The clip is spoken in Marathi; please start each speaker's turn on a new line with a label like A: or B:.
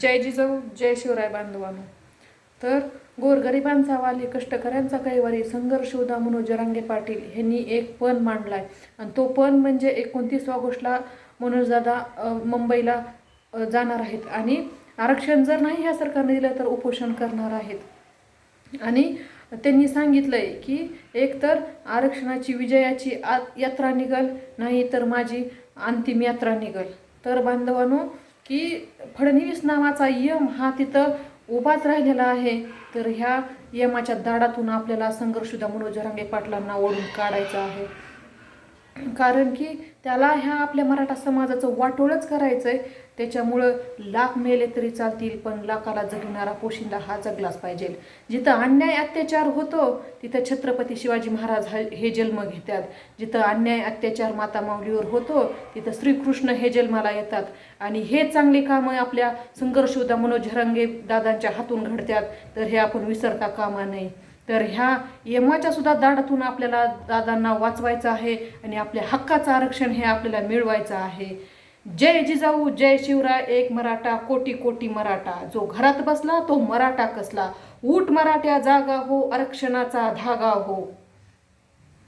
A: जय जिजाऊ जय शिवराय बांधवांनो. तर गोरगरिबांचा वाली कष्टकऱ्यांचा कैवारी संघर्ष योद्धा मनोज जरांगे पाटील यांनी एक पण मांडलाय आणि तो पण म्हणजे 29 ऑगस्टला मनोजदादा मुंबईला जाणार आहेत आणि आरक्षण जर नाही ह्या सरकारने दिलं तर उपोषण करणार आहेत. आणि त्यांनी सांगितलंय की एकतर आरक्षणाची विजयाची यात्रा निघल, नाही तर माझी अंतिम यात्रा निघल. तर बांधवांनो की फडणवीस नावाचा यम हा तिथं उभाच राहिलेला आहे. तर ह्या यमाच्या दाडातून आपल्याला संघर्षयोद्धा मनोज जरांगे पाटलांना ओढून काढायचं आहे. कारण की त्याला ह्या आपल्या मराठा समाजाचं वाटोळच करायचं आहे. त्याच्यामुळं लाख मेले तरी चालतील, पण लाखाला जगणारा पोशिंदा हा जगलाच पाहिजे. जिथं अन्याय अत्याचार होतो तिथं छत्रपती शिवाजी महाराज हे जन्म घेतात. जिथं अन्याय अत्याचार माता माऊलीवर होतो तिथं श्रीकृष्ण हे जन्माला येतात. आणि हे चांगले कामं आपल्या संघर्षयोद्धा मनोज जरांगे दादांच्या हातून घडतात. तर हे आपण विसरता कामा नये. तर ह्या यमाच्या सुद्धा दाडातून आपल्याला दादांना वाचवायचं आहे आणि आपल्या हक्काचं आरक्षण हे आपल्याला मिळवायचं आहे. जय जिजाऊ जय शिवराय, एक मराठा कोटी कोटी मराठा, जो घरात बसला तो मराठा कसला, ऊट मराठ्या जागा हो आरक्षणाचा धागा हो.